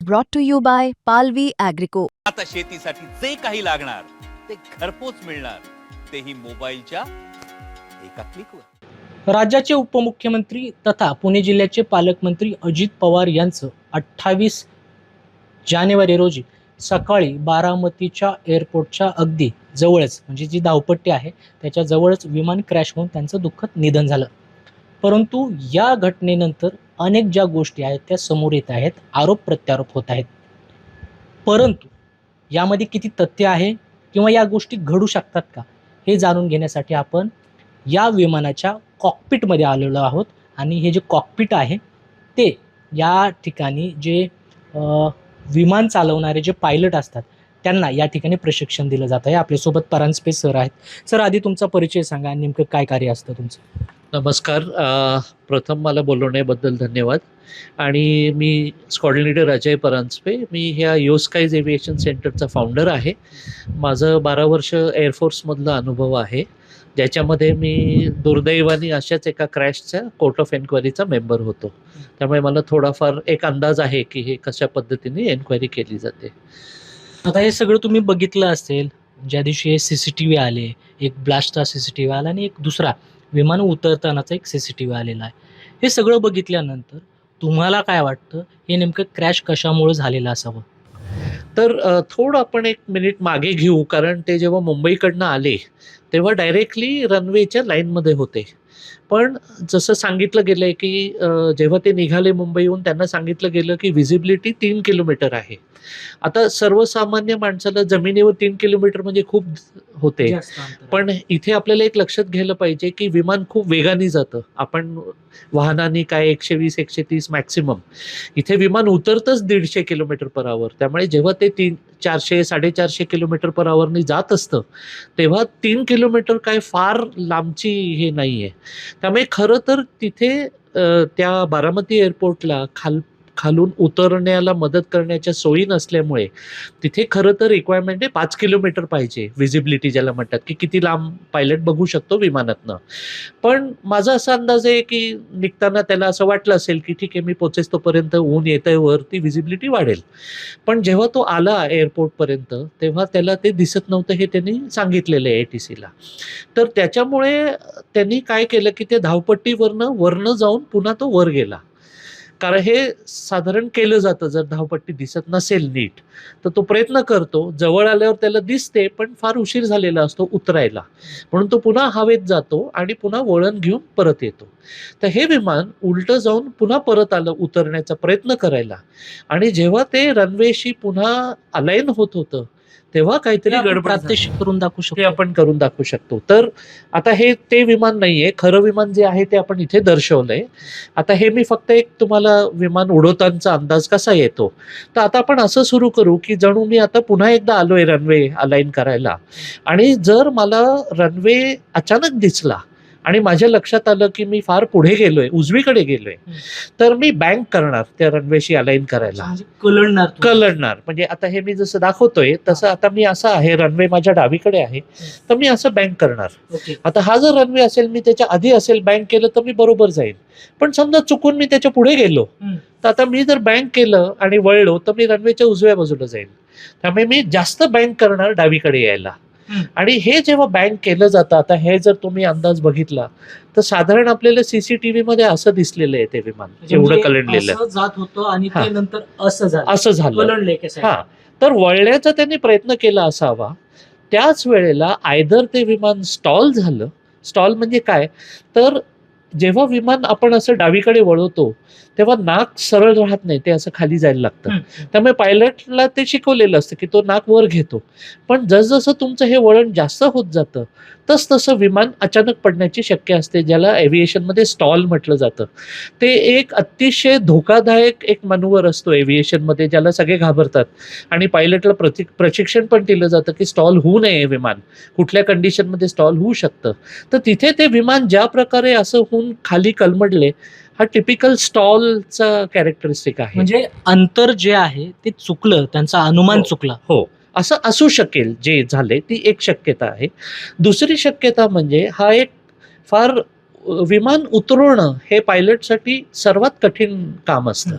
brought to you by Palvi Agrico. आता शेतीसाठी जे काही लागणार ते घरपोच मिळणार, तेही मोबाईलच्या एका क्लिकवर. राज्याचे उपमुख्यमंत्री तथा पुणे जिल्ह्याचे पालकमंत्री अजित पवार यांचं 28 जानेवारी रोजी सकाळी बारामतीच्या एअरपोर्टच्या अगदी जवळच, म्हणजे जी धावपट्टी आहे त्याच्या जवळच विमान क्रॅश होऊन त्यांचं दुःखद निधन झालं. परंतु या घटनेनंतर अनेक ज्या गोष्टी आहेत त्या समोर येत आहेत, आरोप प्रत्यारोप होत आहेत. परंतु यामध्ये किती तथ्य आहे किंवा या गोष्टी घडू शकतात का, हे जाणून घेण्यासाठी आपण या विमानाच्या कॉकपिटमध्ये आलेलो आहोत. आणि हे जे कॉकपिट आहे ते या ठिकाणी जे विमान चालवणारे जे पायलट असतात त्यांना या ठिकाणी प्रशिक्षण दिलं जात आहे. आपल्यासोबत परांजपे सर आहेत. सर, आधी तुमचा परिचय सांगा, नेमकं काय कार्य असतं तुमचं? नमस्कार. प्रथम मला बोलवण्याबद्दल धन्यवाद. आणि मी स्क्वॉड्रन लीडर अजय परांजपे. मी ह्या योस्काईज एव्हिएशन सेंटरचा फाउंडर आहे. माझं 12 वर्ष एअरफोर्समधला अनुभव आहे, ज्याच्यामध्ये मी दुर्दैवाने अशाच एका क्रॅशच्या कोर्ट ऑफ एन्क्वायरीचा मेंबर होतो. त्यामुळे मला थोडाफार एक अंदाज आहे की हे कशा पद्धतीने एन्क्वायरी केली जाते. आता हे सगळं तुम्ही बघितलं असेल, ज्या दिवशी हे CCTV आले, एक ब्लास्टचा CCTV आला आणि एक दुसरा विमान उतरतानाचा एक CCTV आलेला आहे. हे सगळं बघितल्यानंतर तुम्हाला काय वाटतं, हे नेमकं क्रॅश कशामुळे झालेलं असावं? तर थोडं आपण एक मिनिट मागे घेऊ, कारण ते जेव्हा मुंबईकडनं आले तेव्हा डायरेक्टली रनवेच्या लाईनमध्ये होते. पण जसं सांगितलं गेलं आहे की जेव्हा ते निघाले मुंबईहून, त्यांना सांगितलं गेलं की व्हिजिबिलिटी 3 किलोमीटर आहे. आता सर्वसामान्य माणसाला जमिनीवर 3 किलोमीटर म्हणजे खूप होते. पण इथे आपल्याला एक लक्षात घ्यायला पाहिजे की विमान खूप वेगाने जातं. आपण वाहनाने काय 120-130 मॅक्सिमम, इथे विमान उतरतच 150 किलोमीटर पर आवर. त्यामुळे जेव्हा ते 400-450 किलोमीटर पर आवरनी जात असतं तेव्हा 3 किलोमीटर काय फार लांबची हे नाही आहे. त्यामुळे खरं तर तिथे त्या बारामती एअरपोर्टला खालून उतरण्याला मदत करण्याच्या सोयी नसल्यामुळे तिथे खरं तर रिक्वायरमेंट आहे 5 किलोमीटर पाहिजे, व्हिजिबिलिटी ज्याला म्हणतात, की किती लांब पायलट बघू शकतो विमानातनं. पण माझा असा अंदाज आहे की निघताना त्याला असं वाटलं असेल की ठीक आहे, मी पोचेस तोपर्यंत ऊन येतंय वर, ती व्हिजिबिलिटी वाढेल. पण जेव्हा तो आला एअरपोर्टपर्यंत तेव्हा त्याला ते दिसत नव्हतं, हे त्यांनी सांगितलेलं आहे ATCला. तर त्याच्यामुळे त्यांनी काय केलं की ते धावपट्टीवरनं जाऊन पुन्हा तो वर गेला. कारण हे साधारण केलं जातं, जर धावपट्टी दिसत नसेल नीट तर तो प्रयत्न करतो, जवळ आल्यावर त्याला दिसते पण फार उशीर झालेला असतो उतरायला, म्हणून तो पुन्हा हवेत जातो आणि पुन्हा वळण घेऊन परत येतो. तर हे विमान उलटं जाऊन पुन्हा परत आलं उतरण्याचा प्रयत्न करायला. आणि जेव्हा ते रनवेशी पुन्हा अलाईन होत होतं तेव्हा काहीतरी गडबड प्रात्यक्षिक करून दाखवू ते शकतो. आपण करून दाखवू शकतो. तर आता हे ते विमान नाहीये, खरं विमान जे आहे ते आपण इथे दर्शवलंय. आता हे मी फक्त एक तुम्हाला विमान उडवतानाचा अंदाज कसा येतो, तर आता आपण असं सुरू करू की जणू मी आता पुन्हा एकदा आलोय रनवे अलाईन करायला. आणि जर मला रनवे अचानक दिसला आणि माझ्या लक्षात आलं की मी फार पुढे गेलोय, उजवीकडे गेलोय, तर मी बँक करणार त्या रनवेशी अलाईन करायला. म्हणजे कलंडणार. म्हणजे आता हे मी जसं दाखवतोय तसं आता मी असं आहे, रनवे माझ्या डावीकडे आहे, तर मी असं बँक करणार. ओके. आता हा जर रनवे असेल, मी त्याच्या आधी असेल बँक केलं तर मी बरोबर जाईल. पण समजा चुकून मी त्याच्या पुढे गेलो, तर आता मी जर बँक केलं आणि वळलो तर मी रनवेच्या उजव्या बाजूला जाईल. त्यामुळे मी जास्त बँक करणार डावीकडे यायला. आणि हे जेव्हा बँक केलं जातं, आता हे जर तुम्ही अंदाज बघितला तर साधारण आपल्याला CCTV मध्ये असं दिसलेलं आहे ते विमान एवढं कलंडलेलं असं जात होतं आणि हा. ते नंतर असं झालं. कलंडले कसं? हा. तर वळण्याचा त्यांनी प्रयत्न केला असावा. त्याच वेळेला आयदर ते विमान स्टॉल झालं. स्टॉल म्हणजे काय, तर जेव्हा विमान आपण असं डावीकडे वळवतो तेव्हा नाक सरळ राहत नाही, ते असं खाली जायला लागतं. त्यामुळे पायलटला ते शिकवलेलं असतं की तो नाक वर घेतो. पण जसजसं तुमचं हे वळण जास्त होत जातं तसं विमान अचानक पडण्याची शक्य असते, ज्याला एव्हिएशनमध्ये स्टॉल म्हटलं जातं. ते एक अतिशय धोकादायक एक मॅन्युव्हर असतो एव्हिएशनमध्ये, ज्याला सगळे घाबरतात. आणि पायलटला प्रशिक्षण पण दिलं जातं की स्टॉल होऊ नये, विमान कुठल्या कंडिशनमध्ये स्टॉल होऊ शकतं. तर तिथे ते विमान ज्या प्रकारे असं होऊन खाली कलमडले, हा टिपिकल स्टॉलचा कॅरेक्टरिस्टिक आहे. म्हणजे अंतर जे आहे ते चुकलं, त्यांचा अनुमान चुकला. हो, असं असू शकेल जे झाले, ती एक शक्यता आहे. दुसरी शक्यता म्हणजे हा एक फार विमान उतरवणं हे पायलटसाठी सर्वात कठीण काम असतं.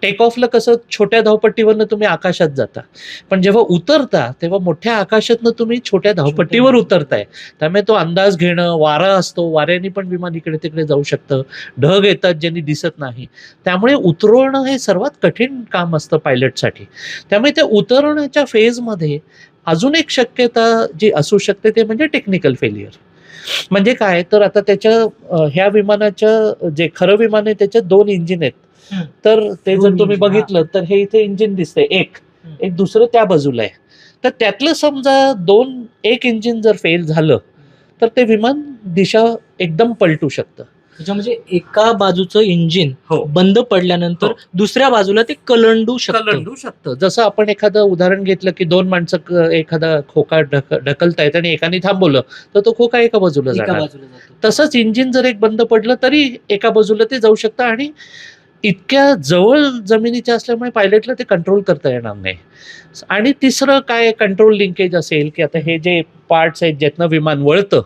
टेक ऑफला कसं छोट्या धावपट्टीवरनं तुम्ही आकाशात जाता, पण जेव्हा उतरता तेव्हा मोठ्या आकाशातनं तुम्ही छोट्या धावपट्टीवर उतरताय. त्यामुळे तो अंदाज घेणं, वारा असतो, वाऱ्याने पण विमान इकडे तिकडे जाऊ शकतं, ढग येतात ज्यांनी दिसत नाही. त्यामुळे उतरवणं हे सर्वात कठीण काम असतं पायलटसाठी. त्यामुळे त्या उतरवण्याच्या फेजमध्ये अजून एक शक्यता जी असू शकते ते म्हणजे टेक्निकल फेल्युअर. म्हणजे काय तर आता ह्या विमानाच्या जे खरं विमान आहे त्याच्यात 2 इंजिन आहेत. हम्म. तर ते जर दोन तुम्ही इंजिन, बघितलं तर हे इथे इंजिन दिसतंय एक दुसरं त्या बाजूला आहे. तर त्यातलं समजा एक इंजिन जर फेल झालं तर ते विमान दिशा एकदम पलटू शकतं. त्याच्या म्हणजे एका बाजूचं इंजिन हो. बंद पडल्यानंतर हो. दुसऱ्या बाजूला ते कलंडू शकतं. शकतं. जसं आपण एखादं उदाहरण घेतलं की 2 माणसं एखादा खोका ढकलतायत आणि एकाने थांबवलं तर तो खोका एका बाजूला एका जाणार. बाजूला जातो. तसंच इंजिन जर एक बंद पडलं तरी एका बाजूला ते जाऊ शकतं आणि इतक्या जवळ जमिनीच्या असल्यामुळे पायलटला ते कंट्रोल करता येणार नाही. आणि तिसरं काय कंट्रोल लिंकेज असेल की आता हे जे पार्ट्स आहेत ज्यातनं विमान वळतं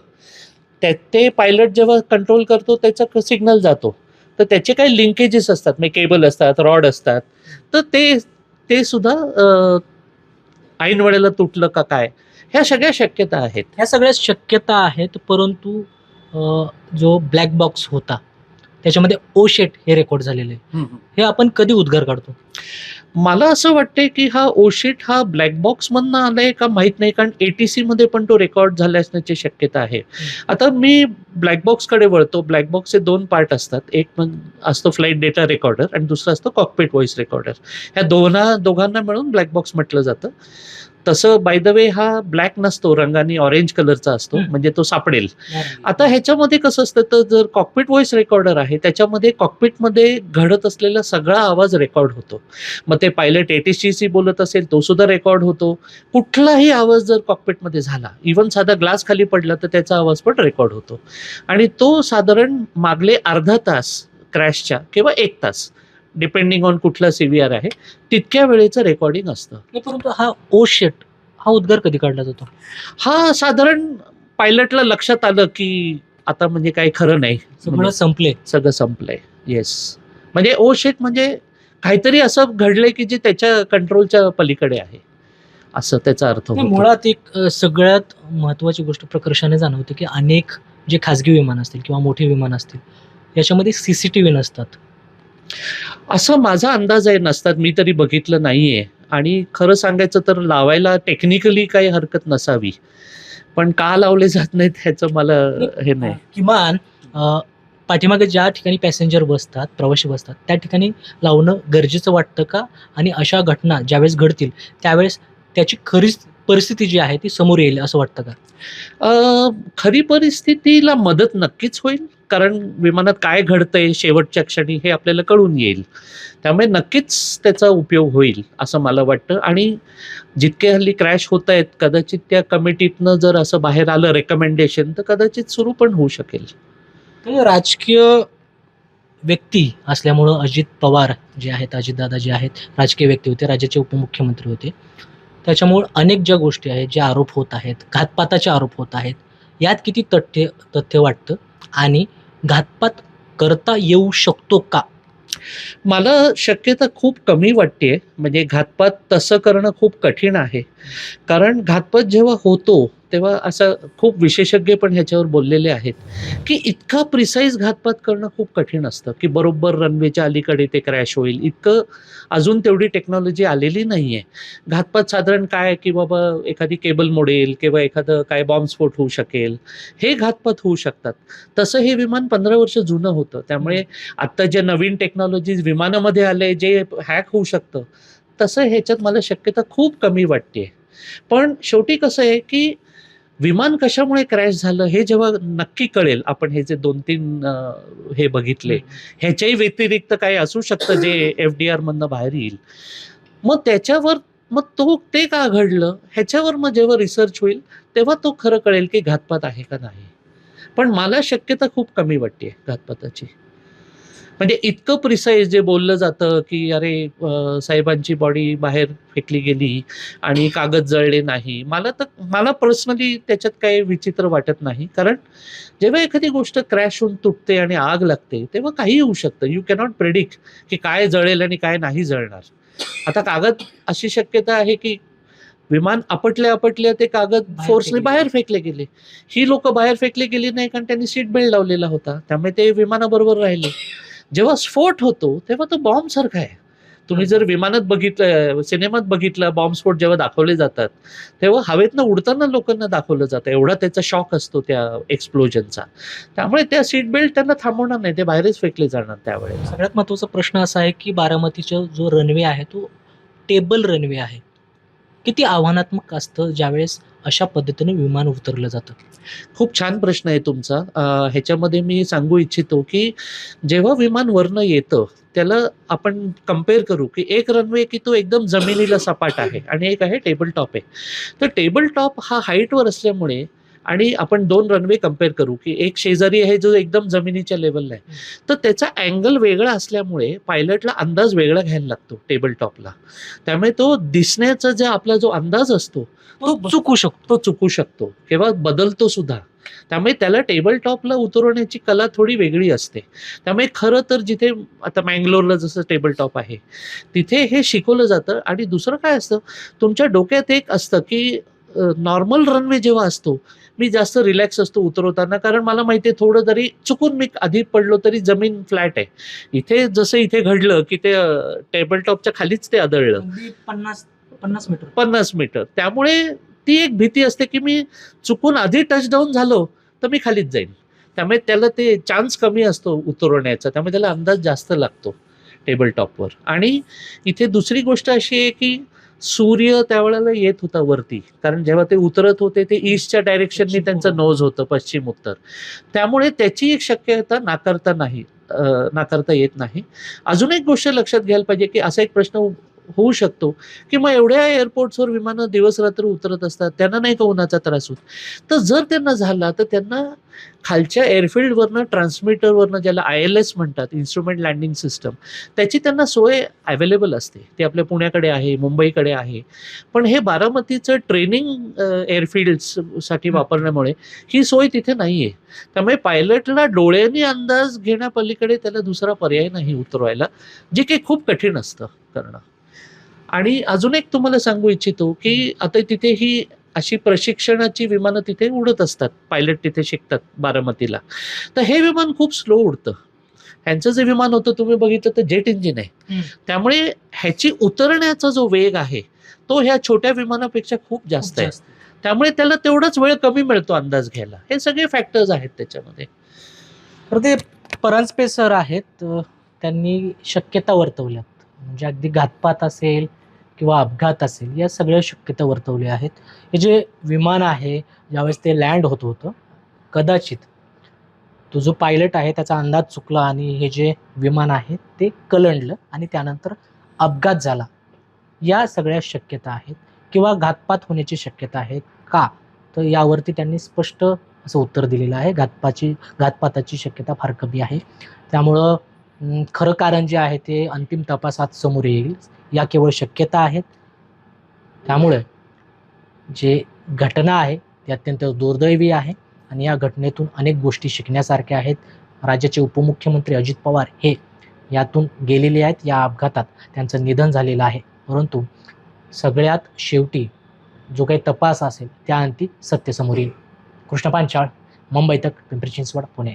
ते पायलट जेव्हा कंट्रोल करतो त्याचा सिग्नल जातो. तर त्याचे काही लिंकेजेस असतात, म्हणजे केबल असतात, रॉड असतात. तर ते सुद्धा ऐन वेळेला तुटलं का काय, ह्या सगळ्या शक्यता आहेत. ह्या सगळ्या शक्यता आहेत, परंतु जो ब्लॅक बॉक्स होता त्याच्यामध्ये ओशेट हे रेकॉर्ड झालेले आहे. हे आपण कधी उद्गार काढतो? मला असं वाटतंय की हा ओशीट हा ब्लॅक बॉक्स मधनं आलाय का माहित नाही, कारण ATC मध्ये पण तो रेकॉर्ड झाला असण्याची शक्यता आहे. आता मी ब्लॅक बॉक्स कडे वळतो. ब्लॅक बॉक्सचे 2 पार्ट असतात. एक असतो फ्लाईट डेटा रेकॉर्डर आणि दुसरं असतं कॉकपिट व्हॉइस रेकॉर्डर. ह्या दोघांना मिळून ब्लॅक बॉक्स म्हटलं जातं. तसं बाय द वे हा ब्लॅक नसतो, रंगाने ऑरेंज कलरचा असतो, म्हणजे तो सापडेल. आता ह्याच्यामध्ये कसं असतं तर जर कॉकपिट व्हॉइस रेकॉर्डर आहे त्याच्यामध्ये कॉकपिटमध्ये घडत असलेला सगळा आवाज रेकॉर्ड होतो. मग ते पायलट ATC बोलत असेल तो सुद्धा रेकॉर्ड होतो. कुठलाही आवाज जर कॉकपिटमध्ये झाला, इव्हन साधा ग्लास खाली पडला तर त्याचा आवाज पण रेकॉर्ड होतो. आणि तो साधारण मागले अर्धा तास क्रॅशच्या किंवा 1 तास डिपेंडिंग ऑन कुठला CVR आहे तितक्या वेळेचं रेकॉर्डिंग असतं. परंतु हा ओशेट हा उद्गार कधी काढला जातो? हा साधारण पायलटला लक्षात आलं की आता म्हणजे काही खरं नाही, सगळं संपले. सगळं संपलंय. येस, म्हणजे ओ शेट म्हणजे काहीतरी असं घडलंय की जे त्याच्या कंट्रोलच्या पलीकडे आहे, असं त्याचा अर्थ नाही, होतो. मुळात एक सगळ्यात महत्त्वाची गोष्ट प्रकर्षाने जाणवते की अनेक जे खाजगी विमान असतील किंवा मोठे विमान असतील याच्यामध्ये CCTV नसतात. असं माझा अंदाज आहे, नसतात. मी तरी बघितलं नाहीये. आणि खरं सांगायचं तर लावायला टेक्निकली काही हरकत नसावी, पण का लावले जात नाहीत ह्याचं मला हे नाही. किमान पाठीमागे ज्या ठिकाणी पॅसेंजर बसतात, प्रवासी बसतात त्या ठिकाणी लावणं गरजेचं वाटतं का? आणि अशा घटना ज्यावेळेस घडतील त्यावेळेस त्याची खरी परिस्थिती जी आहे ती समोर येईल असं वाटतं का? खरी परिस्थितीला मदत नक्कीच होईल, कारण विमानात काय घडतंय शेवटच्या क्षणी हे आपल्याला कळून येईल. त्यामुळे नक्कीच त्याचा उपयोग होईल असं मला वाटतं. आणि जितके हल्ली क्रॅश होत आहेत कदाचित त्या कमिटीतनं जर असं बाहेर आलं रेकमेंडेशन तर कदाचित सुरू पण होऊ शकेल. म्हणजे राजकीय व्यक्ती असल्यामुळं अजित पवार जे आहेत, अजितदादा जे आहेत, राजकीय व्यक्ती होते, राज्याचे उपमुख्यमंत्री होते. त्याच्यामुळं अनेक ज्या गोष्टी आहेत, जे आरोप होत आहेत, घातपाताचे आरोप होत आहेत, यात किती तथ्य वाटतं आणि घातपात करता येऊ शकतो का? मला शक्यता खूप कमी वाटते. म्हणजे घातपात तसं करणं खूप कठीण आहे, कारण घातपात जेव्हा होतो तेव्हा असं खूप विशेषज्ञ पण ह्याच्यावर बोललेले आहेत की इतका प्रिसाईज घातपात करणं खूप कठीण असतं की बरोबर रनवेच्या अलीकडे ते क्रॅश होईल, इतकं अजून तेवढी टेक्नॉलॉजी आलेली नाही आहे. घातपात साधारण काय की बाबा एखादी केबल मोडेल किंवा एखादं काय बॉम्बस्फोट होऊ शकेल, हे घातपात होऊ शकतात. तसं हे विमान 15 वर्ष जुनं होतं. त्यामुळे आत्ता ज्या नवीन टेक्नॉलॉजीज विमानामध्ये आले जे हॅक होऊ शकतं, तसं ह्याच्यात मला शक्यता खूप कमी वाटते. पण शेवटी कसं आहे की विमान कशामुळे क्रॅश झालं हे जेव्हा नक्की कळेल, आपण हे जे 2-3 हे बघितले ह्याच्याही व्यतिरिक्त काही असू शकतं जे FDR मधनं बाहेर येईल. मग त्याच्यावर ते का घडलं ह्याच्यावर मग जेव्हा रिसर्च होईल तेव्हा तो खरं कळेल की घातपात आहे का नाही. पण मला शक्यता खूप कमी वाटते घातपाताची. म्हणजे इतकं प्रिसाईज जे बोललं जातं की अरे साहेबांची बॉडी बाहेर फेकली गेली आणि कागद जळले नाही. मला पर्सनली त्याच्यात काही विचित्र वाटत नाही, कारण जेव्हा एखादी गोष्ट क्रॅश होऊन तुटते आणि आग लागते तेव्हा काहीही होऊ शकतं. यू कॅनॉट प्रेडिक्ट की काय जळेल आणि काय नाही जळणार. आता कागद अशी शक्यता आहे की विमान आपटल्या ते कागद फोर्सने बाहेर फेकले गेले. ही लोक बाहेर फेकली गेली नाही कारण त्यांनी सीट बेल्ट लावलेला होता, त्यामुळे ते विमानाबरोबर राहिले. जेव्हा स्फोट होतो तेव्हा तो बॉम्ब सारखा आहे. तुम्ही जर विमानात बघितलं, सिनेमात बघितलं, बॉम्बस्फोट जेव्हा दाखवले जातात तेव्हा हवेतनं उडताना लोकांना दाखवलं जातं, एवढा त्याचा शॉक असतो त्या एक्सप्लोजनचा. त्यामुळे त्या सीट बेल्ट त्यांना थांबवणार नाही, ते बाहेरच फेकले जाणार त्यावेळेस. सगळ्यात महत्त्वाचा प्रश्न असा आहे की बारामतीचा जो रनवे आहे तो टेबल रनवे आहे. किती आव्हानात्मक असतं ज्यावेळेस अशा पद्धतीने विमान उतरलं जातं? खूप छान प्रश्न आहे तुमचा. ह्याच्यामध्ये मी सांगू इच्छितो की जेव्हा विमान वरनं येतं त्याला आपण कम्पेअर करू की एक रनवे की तो एकदम जमिनीला सपाट आहे आणि एक आहे टेबल टॉप आहे. तर टेबल टॉप हा हाईटवर असल्यामुळे, आणि आपण दोन रनवे कम्पेअर करू की एक शेजारी आहे जो एकदम जमिनीच्या लेवलला आहे, तर त्याचा अँगल वेगळा असल्यामुळे पायलटला अंदाज वेगळा घ्यायला लागतो टेबल टॉपला. त्यामुळे तो दिसण्याचा आपला जो अंदाज असतो तो चुकू शकतो किंवा बदलतो सुद्धा. त्यामुळे त्याला टेबल टॉपला उतरवण्याची कला थोडी वेगळी असते. त्यामुळे खरं तर जिथे आता मँगलोरला जसं टेबल टॉप आहे तिथे हे शिकवलं जातं. आणि दुसरं काय असतं, तुमच्या डोक्यात एक असतं की नॉर्मल रनवे जेव्हा असतो मी जास्त रिलॅक्स असतो उतरवताना, कारण मला माहिती आहे थोडं जरी चुकून मी आधी पडलो तरी जमीन फ्लॅट आहे. इथे जसं इथे घडलं की ते टेबल टॉपच्या खालीच ते आदळलं 50 मीटर. त्यामुळे ती एक भीती असते की मी चुकून आधी टचडाऊन झालो तर मी खालीच जाईन. त्यामुळे त्याला ते चान्स कमी असतो उतरवण्याचा, त्यामुळे त्याला अंदाज जास्त लागतो टेबल टॉपवर. आणि इथे दुसरी गोष्ट अशी आहे की सूर्य त्यावेळेला येत होता वरती, कारण जेव्हा ते उतरत होते ते ईस्टच्या डायरेक्शननी त्यांचं नोज होतं, पश्चिम उत्तर. त्यामुळे त्याची एक शक्यता नाकारता येत नाही. अजून एक गोष्ट लक्षात घ्यायला पाहिजे की असा एक प्रश्न होऊ शकतो की मग एवढ्या एअरपोर्ट्सवर विमानं दिवस रात्र उतरत असतात, त्यांना नाही का उन्हाचा त्रास होत? तर जर त्यांना झाला तर त्यांना खालच्या एअरफील्डवरनं ट्रान्समीटरवरनं, ज्याला ILS म्हणतात, इन्स्ट्रुमेंट लँडिंग सिस्टम, त्याची त्यांना सोय अवेलेबल असते. ती आपल्या पुण्याकडे आहे, मुंबईकडे आहे. पण हे बारामतीचं ट्रेनिंग एअरफील्ड्ससाठी वापरण्यामुळे ही सोय तिथे नाही आहे. त्यामुळे पायलटला डोळ्यांनी अंदाज घेण्यापलीकडे त्याला दुसरा पर्याय नाही उतरवायला, जे काही खूप कठीण असतं करणं. आणि अजून एक तुम्हाला सांगू इच्छितो की आता तिथे ही अशी प्रशिक्षणाची विमानं तिथे उडत असतात, पायलट तिथे शिकतात बारामतीला. तर हे विमान खूप स्लो उडतं. ह्यांचं जे विमान होतं तुम्ही बघितलं तर जेट इंजिन आहे. त्यामुळे ह्याची उतरण्याचा जो वेग आहे तो ह्या छोट्या विमानापेक्षा खूप जास्त आहे. त्यामुळे त्याला तेवढाच वेळ कमी मिळतो अंदाज घ्यायला. हे सगळे फॅक्टर्स आहेत त्याच्यामध्ये. तर ते परांजपे सर आहेत, त्यांनी शक्यता वर्तवल्यात, म्हणजे अगदी घातपात असेल किंवा अपघात असेल, या सगळ्या शक्यता वर्तवल्या आहेत. हे जे विमान आहे ज्यावेळेस ते लँड होत होतं, कदाचित तो जो पायलट आहे त्याचा अंदाज चुकला आणि हे जे विमान आहे ते कलंडलं आणि त्यानंतर अपघात झाला. या सगळ्या शक्यता आहेत किंवा घातपात होण्याची शक्यता आहे का, तर यावरती त्यांनी स्पष्ट असं उत्तर दिलेलं आहे. घातपाताची शक्यता फार कमी आहे. त्यामुळं खरं कारण जे आहे ते अंतिम तपासात समोर येईल. या केवळ शक्यता आहेत. त्यामुळे जे घटना आहे ती अत्यंत दुर्दैवी आहे आणि या घटनेतून अनेक गोष्टी शिकण्यासारख्या आहेत. राज्याचे उपमुख्यमंत्री अजित पवार हे यातून गेलेले आहेत. या अपघातात त्यांचं निधन झालेलं आहे. परंतु सगळ्यात शेवटी जो काही तपास असेल त्या अंती सत्य समोर येईल. कृष्ण पांचाळ, मुंबई तक, पिंपरी चिंचवड, पुणे.